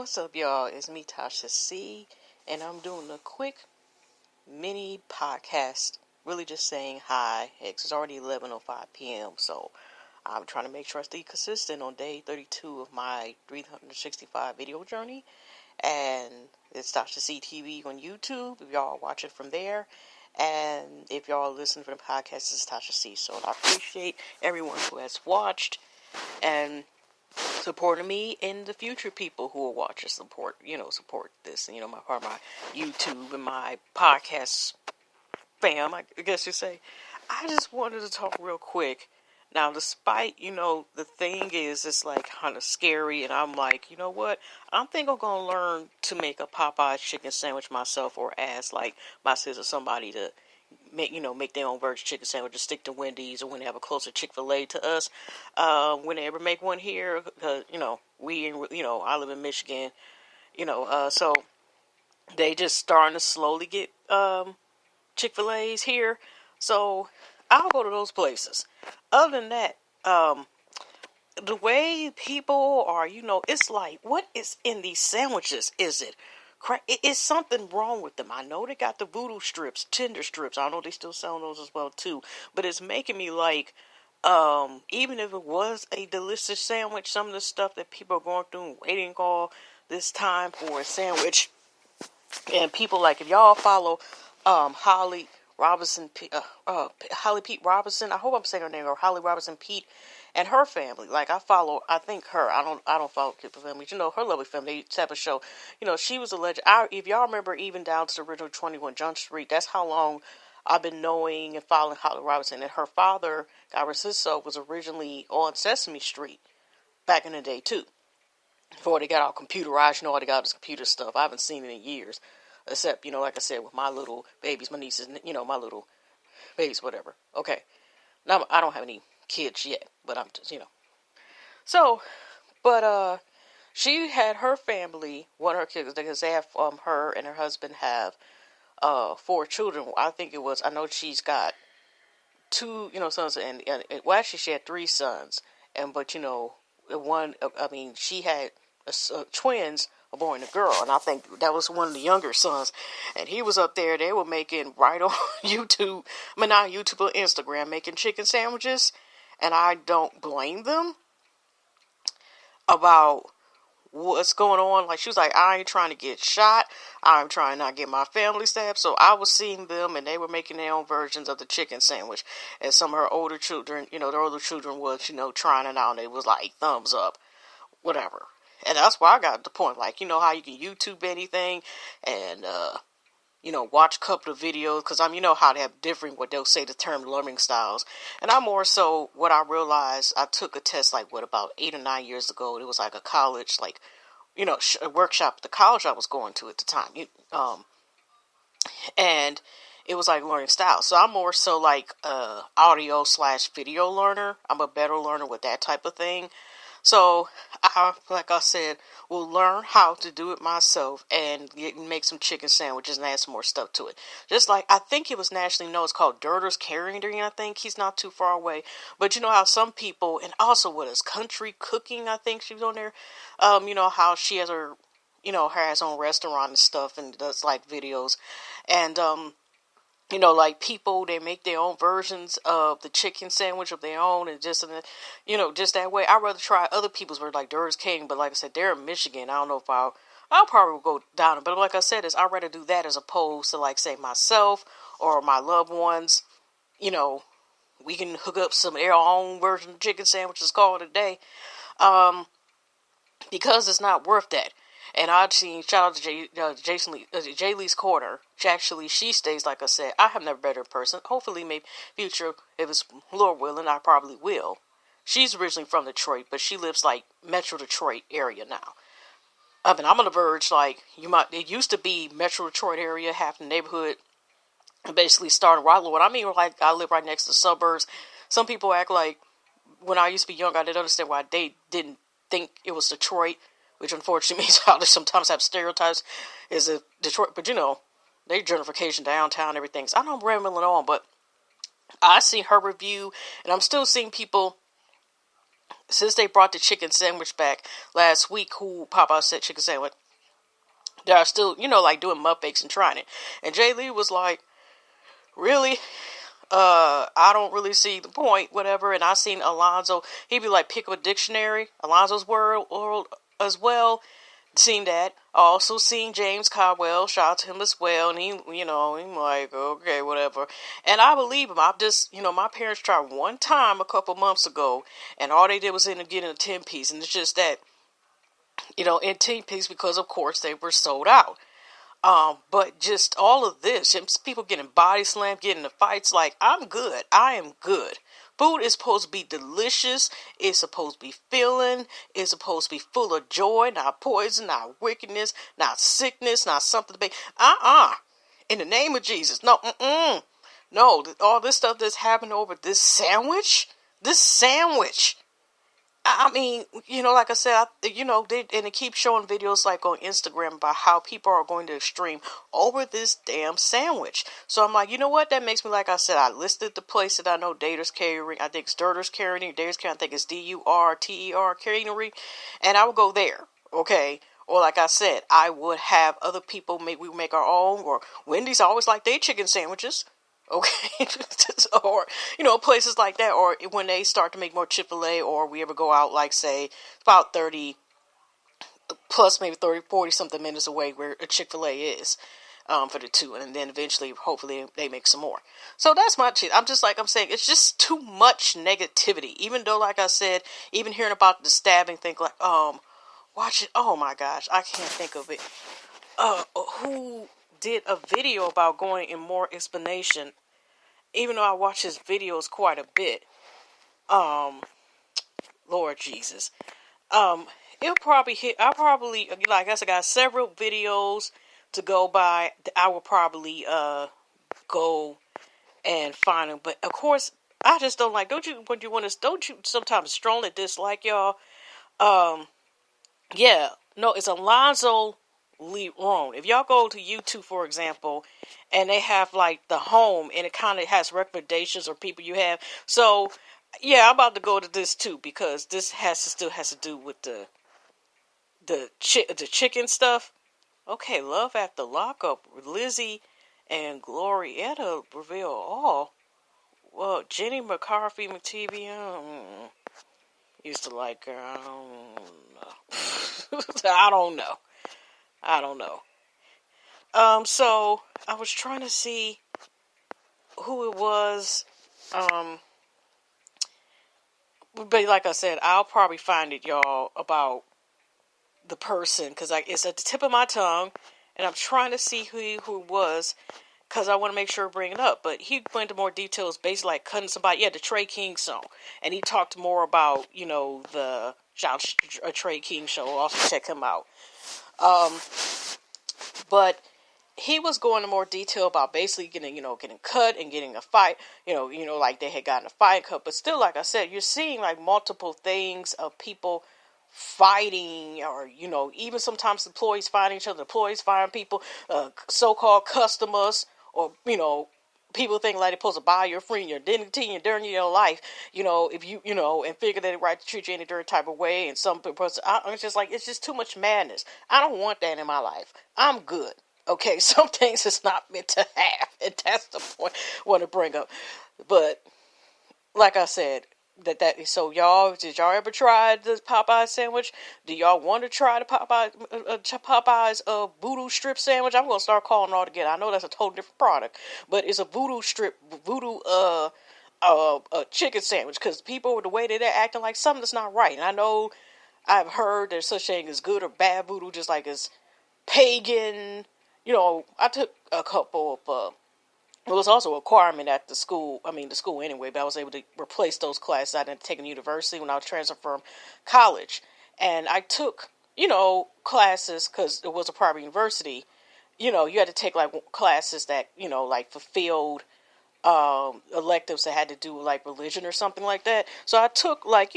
What's up, y'all? It's me, Tasha C, and I'm doing a quick mini podcast. Really just saying hi. It's already 11:05 p.m., so I'm trying to make sure I stay consistent on day 32 of my 365 video journey. And it's Tasha C TV on YouTube, if y'all watch it from there. And if y'all listen for the podcast, it's Tasha C. So I appreciate everyone who has watched and supporting me and the future people who will watch and support this, and, my part of my YouTube and my podcast fam, I guess you say. I just wanted to talk real quick. Now, despite, the thing is, it's like kind of scary, and I'm like, you know what? I think I'm going to learn to make a Popeyes chicken sandwich myself, or ask, like, my sister, somebody to make their own virgin chicken sandwich, or stick to Wendy's, or when they have a closer Chick-fil-A to us, when they ever make one here, because, I live in Michigan, so they just starting to slowly get, Chick-fil-A's here, so I'll go to those places. Other than that, the way people are, it's like, what is in these sandwiches? Is it is something wrong with them? I know they got the voodoo strips, tender strips. I know they still sell those as well too. But it's making me like, even if it was a delicious sandwich, some of the stuff that people are going through and waiting all this time for a sandwich, and people like, if y'all follow Holly Pete Robinson. I hope I'm saying her name, or Holly Robinson Pete, and her family. Like, I think her. I don't follow Kipper family. Her lovely family. They have a show. She was a legend. If y'all remember, even down to the original 21 Jump Street, that's how long I've been knowing and following Holly Robinson. And her father, God rest his soul, was originally on Sesame Street back in the day too. Before they got all computerized, all they got is computer stuff. I haven't seen it in years. Except, like I said, with my little babies, my nieces, my little babies, whatever. Okay. Now, I don't have any kids yet, but I'm just, So, but, she had her family, one of her kids, because they have, her and her husband have, 4 children. I know she's got 2, sons, and well, actually, she had 3 sons. But, she had twins, a boy and a girl, and I think that was one of the younger sons, and he was up there. They were making right on YouTube, not YouTube, but Instagram, making chicken sandwiches, and I don't blame them about what's going on. Like, she was like, I ain't trying to get shot, I'm trying not to get my family stabbed. So I was seeing them, and they were making their own versions of the chicken sandwich, and some of her older children, their older children was, trying it out, and it was like, thumbs up, whatever. And that's why I got to the point, like, how you can YouTube anything and, watch a couple of videos, because how they have different, what they'll say, the term learning styles. And I'm more so, what I realized, I took a test, like, about 8 or 9 years ago. It was like a college, like, a workshop at the college I was going to at the time. And it was like learning styles. So I'm more so like audio/video learner. I'm a better learner with that type of thing. So, like I said, will learn how to do it myself and make some chicken sandwiches and add some more stuff to it. Just like, I think it was nationally known, it's called Dirter's Catering, I think. He's not too far away. But how some people, and also what is Country Cooking, I think she was on there. How she has her, has her own restaurant and stuff, and does like videos. And, like people, they make their own versions of the chicken sandwich of their own, and just that way. I'd rather try other people's version, like Dirter's King, but like I said, they're in Michigan. I don't know if I'll probably go down, but like I said, I'd rather do that as opposed to, like, say, myself or my loved ones. We can hook up some of their own version of chicken sandwiches, call it a day, because it's not worth that. And I'd seen, shout out to Jay Lee's Corner. She stays, like I said, I have never met her in person. Hopefully, maybe future, if it's Lord willing, I probably will. She's originally from Detroit, but she lives, like, Metro Detroit area now. I'm on the verge, like, it used to be Metro Detroit area, half the neighborhood, and basically starting right where I mean, like, I live right next to the suburbs. Some people act like, when I used to be young, I didn't understand why they didn't think it was Detroit, which unfortunately means how they sometimes have stereotypes, is a Detroit, but they gentrification downtown, everything. So I know I'm rambling on, but I see her review, and I'm still seeing people since they brought the chicken sandwich back last week, who Popeyes said chicken sandwich, they are still, like doing mukbangs and trying it. And Jay Lee was like, really? I don't really see the point, whatever. And I seen Alonzo, he'd be like, pick up a dictionary, Alonzo's world as well. Seen that. Also seen James Caldwell, shout out to him as well. And he, he's like, okay, whatever. And I believe him. I've just, my parents tried one time a couple months ago, and all they did was end up getting a 10-piece. And it's just that, in 10-piece, because of course they were sold out. But just all of this, people getting body slammed, getting in fights, like, I'm good. I am good. Food is supposed to be delicious. It's supposed to be filling. It's supposed to be full of joy, not poison, not wickedness, not sickness, not something to be. In the name of Jesus. No, No, all this stuff that's happened over this sandwich. I mean, like I said, they keep showing videos like on Instagram about how people are going to extreme over this damn sandwich. So I'm like, you know what? That makes me, like I said, I listed the place that I know Daters Catering. I think it's Daters Catering. Daters Catering. I think it's DURTER Catering, and I would go there. Okay. Or like I said, I would have other people we make our own. Or Wendy's always like their chicken sandwiches. Okay, or, places like that, or when they start to make more Chick-fil-A, or we ever go out, like, say, about 30 plus, maybe 30, 40 something minutes away where a Chick-fil-A is, for the two, and then eventually, hopefully, they make some more. So that's my shit. I'm saying, it's just too much negativity, even though, like I said, even hearing about the stabbing thing, like, watch it, oh my gosh, I can't think of it, who did a video about going in more explanation, even though I watch his videos quite a bit. Lord Jesus. It'll probably hit, I guess I got several videos to go by. I will probably, go and find them. But of course, I just don't like, don't you sometimes strongly dislike y'all? Yeah, no, it's Alonzo Leron. If y'all go to YouTube, for example, and they have like the home, and it kind of has recommendations or people you have. So, yeah, I'm about to go to this too, because this still has to do with the chicken stuff. Okay, Love After Lockup, Lizzie and Glorietta reveal all. Well, Jenny McCarthy, McTV, used to like her. I don't know. I don't know. So I was trying to see who it was. But like I said, I'll probably find it, y'all, about the person, because it's at the tip of my tongue, and I'm trying to see who it was, because I want to make sure I bring it up. But he went into more details, basically like cutting somebody. Yeah, the Trey King song, and he talked more about the Trey King show. Also check him out. But he was going into more detail about basically getting cut and getting a fight, like they had gotten a fight cut. But still, like I said, you're seeing like multiple things of people fighting, or, even sometimes employees fighting each other, employees firing people, so-called customers, or, people think like they're supposed to buy your free, your dignity, and during your life, if you, and figure that it's right to treat you any different type of way. And some people, it's just too much madness. I don't want that in my life. I'm good. Okay, some things it's not meant to have, and that's the point I want to bring up. But like I said, so y'all, did y'all ever try the Popeyes sandwich? Do y'all want to try the Popeyes voodoo strip sandwich? I'm gonna start calling it all together. I know that's a totally different product, but it's a voodoo chicken sandwich, because people, the way that they're acting like something that's not right. And I know I've heard there's such thing as good or bad voodoo, just like as pagan. I took a couple of, it was also a requirement at the school anyway, but I was able to replace those classes I didn't take in university when I was transferred from college. And I took, classes, because it was a private university, you had to take like classes that, like fulfilled, electives that had to do with like religion or something like that. So I took like,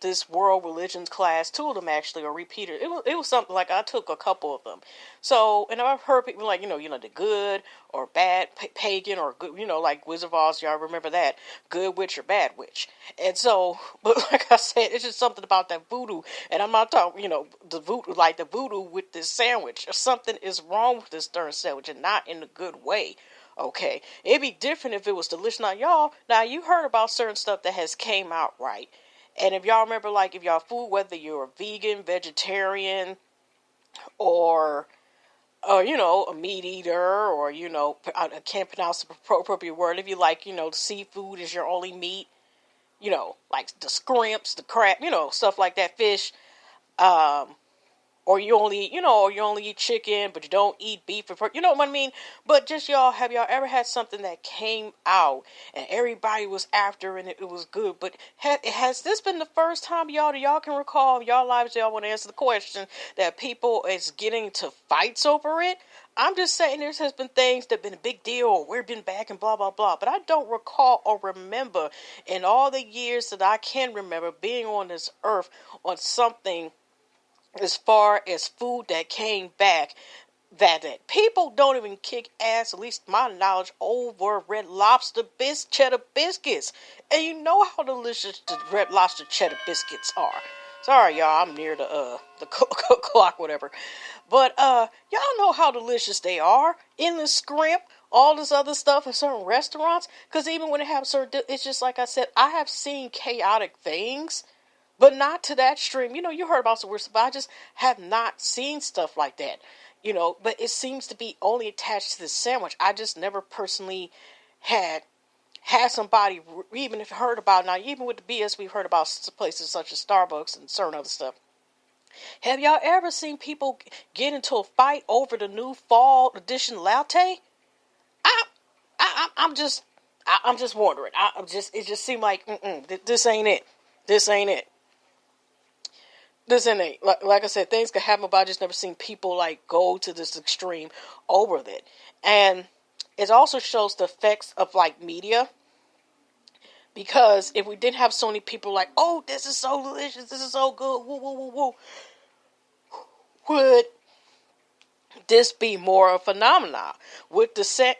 this world religions class, two of them actually are repeated. It was something like I took a couple of them. So, and I've heard people like, the good or bad pagan or good, like Wizard of Oz, y'all remember that, good witch or bad witch. And so, but like I said, it's just something about that voodoo. And I'm not talking, the voodoo with this sandwich. Something is wrong with this darn sandwich, and not in a good way. Okay, it'd be different if it was delicious. Now you heard about certain stuff that has came out, right? And if y'all remember, like, if y'all food, whether you're a vegan, vegetarian, or a meat eater, or, I can't pronounce the appropriate word. If you like, seafood is your only meat, like the scrimps, the crab, stuff like that, fish, or you only eat chicken, but you don't eat beef or pork. You know what I mean? But just have y'all ever had something that came out and everybody was after and it was good? But has this been the first time y'all can recall in y'all lives, y'all want to answer the question, that people is getting to fights over it? I'm just saying there has been things that have been a big deal, or we've been back and blah, blah, blah. But I don't recall or remember in all the years that I can remember being on this earth on something as far as food that came back, that people don't even kick ass, at least my knowledge, over Red Lobster cheddar biscuits. And you know how delicious the Red Lobster cheddar biscuits are. Sorry, y'all, I'm near the clock, whatever. But y'all know how delicious they are in the scrimp, all this other stuff in certain restaurants. Because even when they have certain, it's just like I said, I have seen chaotic things, but not to that extreme. You heard about some weird stuff, but I just have not seen stuff like that. But it seems to be only attached to the sandwich. I just never personally had somebody even if heard about. Now, even with the BS, we've heard about places such as Starbucks and certain other stuff. Have y'all ever seen people get into a fight over the new fall edition latte? I'm just wondering. It just seemed like this ain't it. This ain't it. This ain't it. Like I said, things can happen, but I just never seen people like go to this extreme over it. And it also shows the effects of like media. Because if we didn't have so many people like, oh, this is so delicious, this is so good, woo, woo, woo, woo, would this be more of a phenomenon?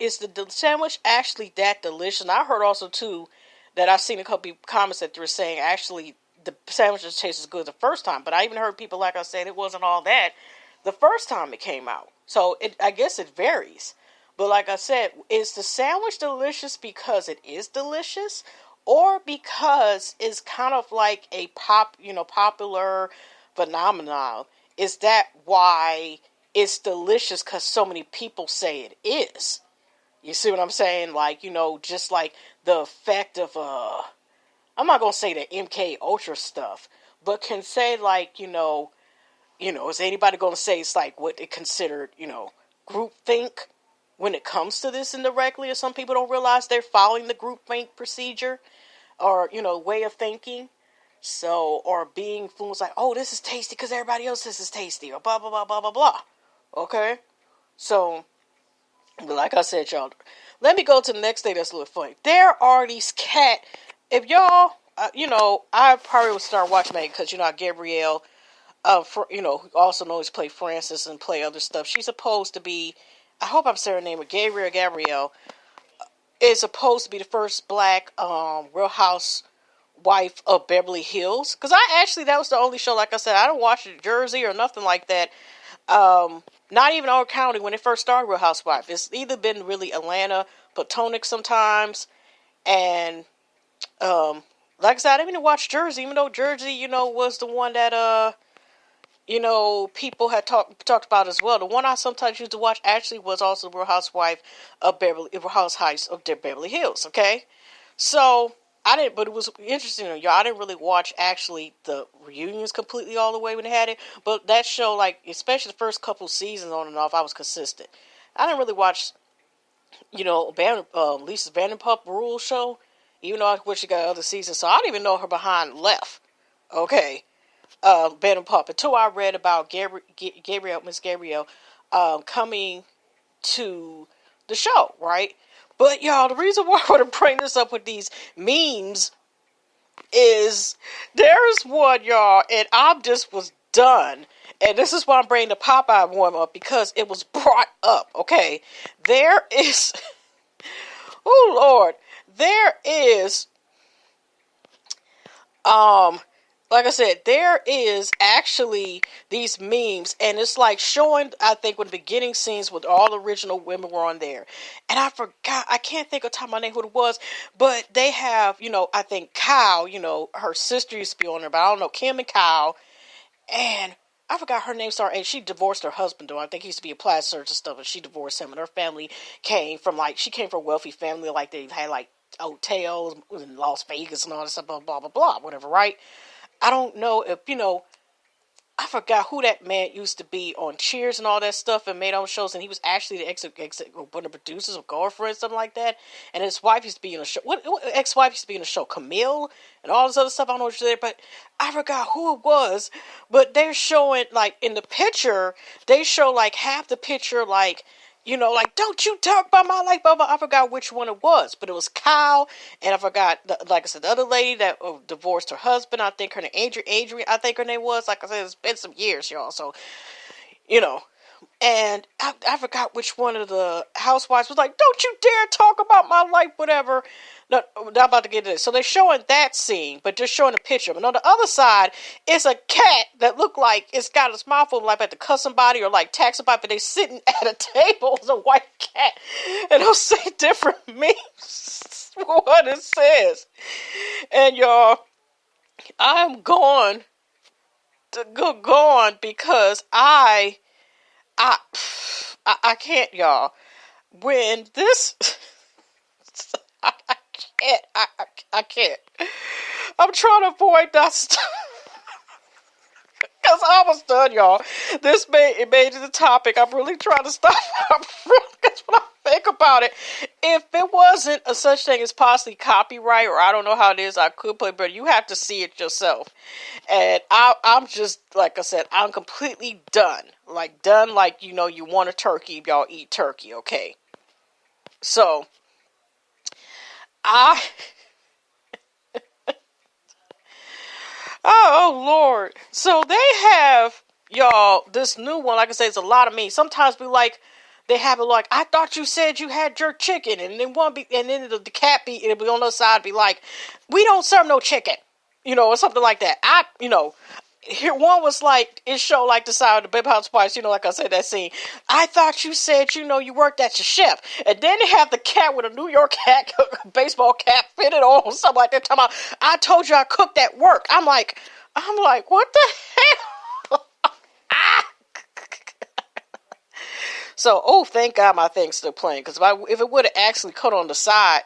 Is the sandwich actually that delicious? And I heard also too that I've seen a couple of comments that they were saying actually the sandwich just tastes as good the first time. But I even heard people, like I said, it wasn't all that the first time it came out. So I guess it varies. But like I said, is the sandwich delicious because it is delicious, or because it's kind of like a popular phenomenon? Is that why it's delicious? Because so many people say it is. You see what I'm saying? Like, just like the effect of I'm not gonna say the MK Ultra stuff, but can say like, is anybody gonna say it's like what they considered, group think when it comes to this indirectly? Or some people don't realize they're following the group think procedure or, way of thinking. So, or being influenced like, oh, this is tasty because everybody else says it's tasty, or blah, blah, blah, blah, blah, blah. Okay? So, like I said, y'all, let me go to the next thing that's a little funny. There are these if y'all, I probably would start watching it because, Gabrielle, who also knows play Francis and play other stuff. She's supposed to be, I hope I'm saying her name, but Gabrielle is supposed to be the first black Real Housewife of Beverly Hills. Because that was the only show, like I said, I don't watch Jersey or nothing like that. Not even Orange County when it first started Real Housewife. It's either been really Atlanta, Potomac sometimes, and like I said, I didn't even watch Jersey, even though Jersey, was the one that people had talked about as well. The one I sometimes used to watch actually was also Real Housewife of Real Housewives of Beverly Hills. Okay, so I didn't, but it was interesting, y'all. I didn't really watch actually the reunions completely all the way when they had it, but that show, like especially the first couple seasons on and off, I was consistent. I didn't really watch, Lisa Vanderpump Rules show, even though I wish she got other seasons. So I didn't even know her behind left. Okay. Vanderpump until I read about Miss Gabrielle, coming to the show, right? But y'all, the reason why I want to bring this up with these memes is there's one, y'all, and I just was done. And this is why I'm bringing the Popeye one up, because it was brought up, okay? There is, oh Lord, there is, like I said, there is actually these memes, and it's like showing, I think, when the beginning scenes with all the original women were on there. And I forgot, I can't think of the top of my name who it was, but they have, I think Kyle, her sister used to be on there, but I don't know, Kim and Kyle, and I forgot her name, sorry, and she divorced her husband, though. I think he used to be a plastic surgeon and stuff, and she divorced him, and her family she came from a wealthy family, like they had, like, hotels in Las Vegas and all this stuff, blah, blah, blah, blah, whatever, right? I don't know if, I forgot who that man used to be on Cheers and all that stuff and made all shows, and he was actually the one of the producers of Girlfriend, something like that. And his wife used to be in a show. What ex-wife used to be in a show? Camille and all this other stuff. I don't know what you're there, but I forgot who it was. But they're showing, like, in the picture, they show, like, half the picture, like, like, don't you talk about my life, blah, blah. I forgot which one it was, but it was Kyle, and I forgot, like I said, the other lady that divorced her husband. I think her name, Adrian, I think her name was. Like I said, it's been some years, y'all, so, and I forgot which one of the housewives was like, don't you dare talk about my life, whatever. No, I'm about to get to this. So they're showing that scene, but they're showing a picture. But on the other side, it's a cat that looked like it's got a smartphone, like about to cuss somebody or like tax somebody, but they're sitting at a table. It's a white cat. And they'll say different memes what it says. And y'all, I'm going to go on because I can't, y'all. When this, I can't. I'm trying to avoid that stuff. Because I was done, y'all. It made it a topic. I'm really trying to stop. Because when I think about it, if it wasn't a such thing as possibly copyright, or I don't know how it is, I could play, but you have to see it yourself. And I'm just, like I said, I'm completely done. Like, done like, you want a turkey, y'all eat turkey, okay? So, oh Lord. So they have, y'all, this new one, like I said, it's a lot of memes. Sometimes they have it like, I thought you said you had jerk chicken, and then the cat be, it'll be on the other side, be like, we don't serve no chicken, or something like that. Here one was like, it showed like the side of the Baby House Spice, like I said, that scene. I thought you said, you worked at your chef. And then they have the cat with a New York hat, baseball cap fitted on, something like that. Talking about, I told you I cooked at work. I'm like, what the hell? So, thank God my thing's still playing. Because if it would have actually cut on the sound,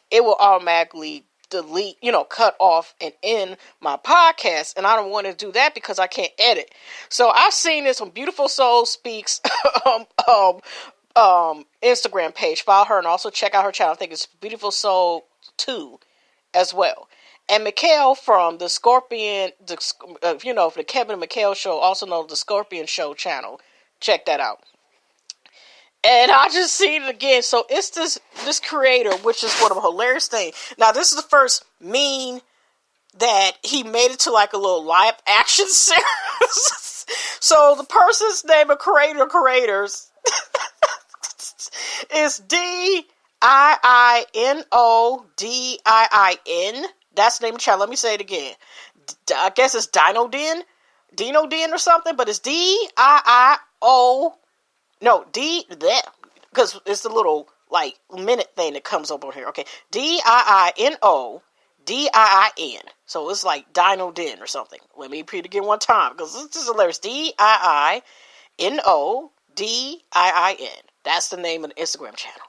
it will automatically delete, cut off and end my podcast, and I don't want to do that because I can't edit. So I've seen this on Beautiful Soul Speaks Instagram page. Follow her and also check out her channel. I think it's Beautiful Soul 2 as well. And Mikhail from the Scorpion, for the Kevin and Mikhail show, also known as the Scorpion Show channel. Check that out. And I just seen it again. So it's this creator, which is one of a hilarious thing. Now, this is the first meme that he made it to like a little live action series. So the person's name of creators is DIINODIIN. That's the name of the channel. Let me say it again. I guess it's Dinodin or something, but it's DIIO. No, because it's the little, like, minute thing that comes up on here. Okay, DIINODIIN. So it's like Dinodin or something. Let me repeat it again one time, because this is hilarious. DIINODIIN. That's the name of the Instagram channel.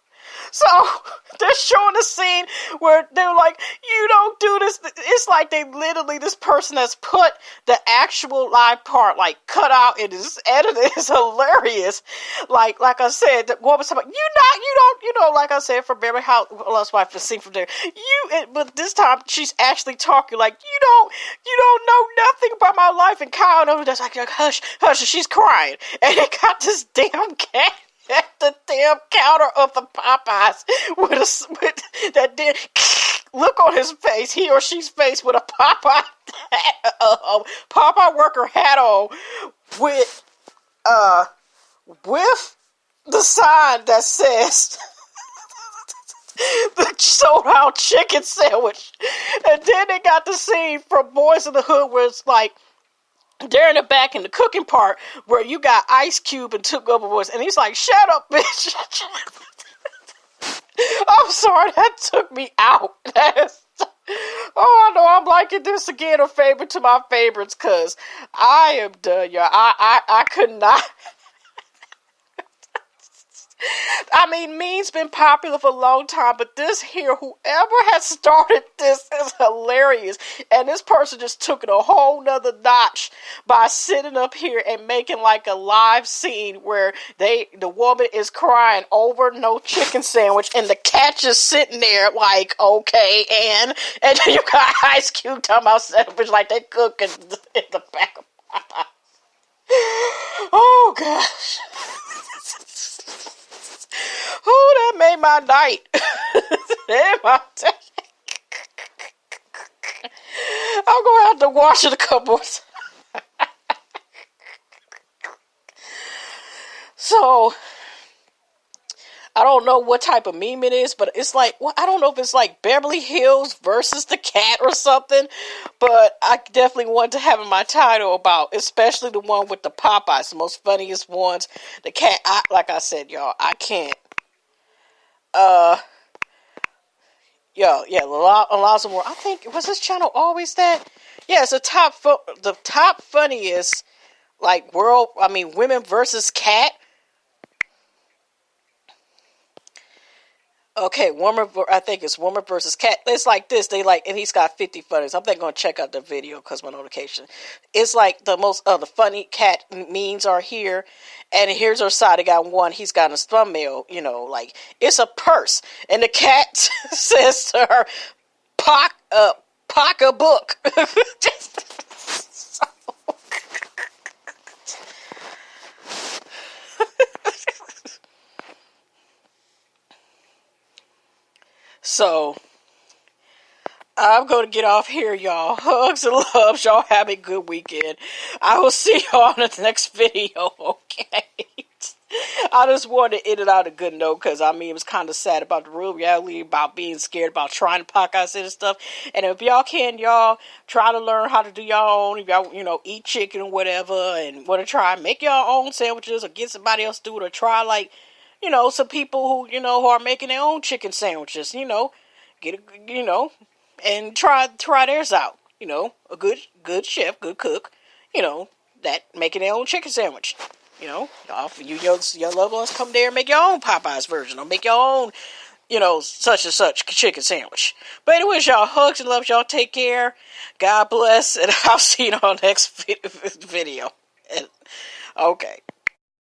So, they're showing a scene where they're like, you don't do this. It's like this person has put the actual live part, like, cut out and is edited. It's hilarious. Like I said, the woman's talking about, like I said, from Beverly Hills Wife, the scene from there. But this time, she's actually talking like, you don't know nothing about my life. And Kyle knows that's like, hush, hush, and she's crying. And they got this damn cat. at the damn counter of the Popeyes with that damn look on his face, he or she's face with a Popeye hat, Popeye worker hat on with the sign that says the sold out chicken sandwich. And then they got the scene from Boys in the Hood where it's like they're in the back in the cooking part where you got Ice Cube and Took Over Voice, and he's like, "Shut up, bitch." I'm sorry, that took me out. Oh, I know I'm liking this again, a favorite to my favorites, because I am done, y'all. I could not. I mean, meme's been popular for a long time, but this here, whoever has started this is hilarious. And this person just took it a whole nother notch by sitting up here and making like a live scene where the woman is crying over no chicken sandwich and the cat just sitting there like, okay, and then you got Ice Cube talking about sandwich like they cooking in the back of Popeye. Oh, gosh. Oh, that made my night. I'm going to have to wash it a couple of times. So, I don't know what type of meme it is, but it's like, well, I don't know if it's like Beverly Hills versus the cat or something, but I definitely want to have in my title about, especially the one with the Popeyes, the most funniest ones. The cat, like I said, y'all, I can't. Lots of more. I think, was this channel always that? Yeah, it's the top funniest, like, women versus cat. Okay, I think it's woman versus cat. It's like this. And he's got 50 funnies. I'm going to check out the video because my notification. It's like the most the funny cat memes are here, and here's her side. He got one. He's got a thumbnail. Like it's a purse, and the cat says to her, "Pock a book." So, I'm going to get off here, y'all. Hugs and loves. Y'all have a good weekend. I will see y'all in the next video, okay? I just wanted to end it out a good note because, it was kind of sad about the real reality, about being scared, about trying to podcast and stuff. And if y'all can, y'all try to learn how to do y'all own. If y'all, eat chicken or whatever and want to try, make y'all own sandwiches or get somebody else to do it or try, like, some people who, who are making their own chicken sandwiches, get and try theirs out. A good chef, good cook, that making their own chicken sandwich. Your loved ones come there and make your own Popeyes version or make your own, such and such chicken sandwich. But anyways, y'all, hugs and loves. Y'all take care. God bless. And I'll see you on the next video. Okay.